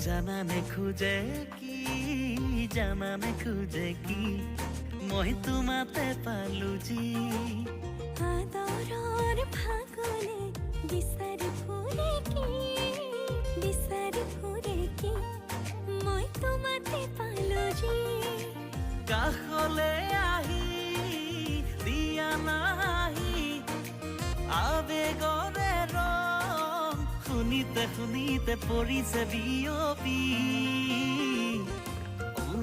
জানানে খোজে কি জানানে খোজে কি মই তোমাতে পালো জি আদৰৰ ফাগুনে বিচাৰি ফুৰে কি মই তোমাতে পালো জি কাষলে আহি দিয়া নাহি আবেগৰে ৰং শুনিতে পৰিছে বিয়পি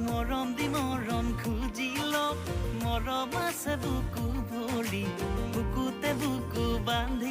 মৰম দি মৰম খুজি লওক মৰম আছে বুকু ভৰি বুকুতে বুকু বান্ধি